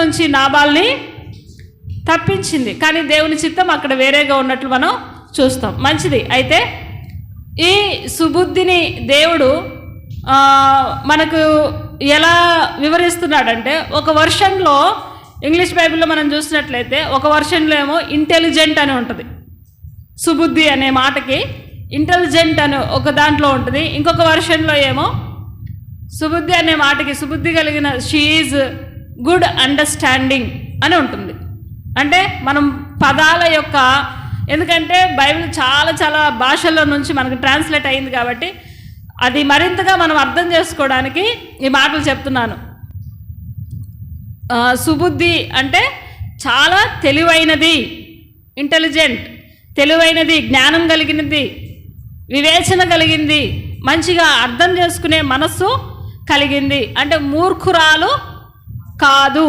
నుంచి నాబాల్ని తప్పించింది. కానీ దేవుని చిత్తం అక్కడ వేరేగా ఉన్నట్లు మనం చూస్తాం. మంచిది. అయితే ఈ సుబుద్ధిని దేవుడు మనకు ఎలా వివరిస్తున్నాడంటే, ఒక వర్షన్లో ఇంగ్లీష్ బైబిల్లో మనం చూసినట్లయితే ఒక వర్షన్లో ఏమో ఇంటెలిజెంట్ అని ఉంటుంది. సుబుద్ధి అనే మాటకి ఇంటెలిజెంట్ అని ఒక దాంట్లో ఉంటుంది. ఇంకొక వర్షన్లో ఏమో సుబుద్ధి అనే మాటకి సుబుద్ధి కలిగిన షీ ఈజ్ గుడ్ అండర్స్టాండింగ్ అని ఉంటుంది. అంటే మనం పదాల యొక్క, ఎందుకంటే బైబిల్ చాలా చాలా భాషల్లో నుంచి మనకు ట్రాన్స్లేట్ అయింది కాబట్టి అది మరింతగా మనం అర్థం చేసుకోవడానికి ఈ మాటలు చెప్తున్నాను. సుబుద్ధి అంటే చాలా తెలివైనది, ఇంటెలిజెంట్, తెలివైనది, జ్ఞానం కలిగినది, వివేచన కలిగింది, మంచిగా అర్థం చేసుకునే మనస్సు కలిగింది. అంటే మూర్ఖురాలు కాదు.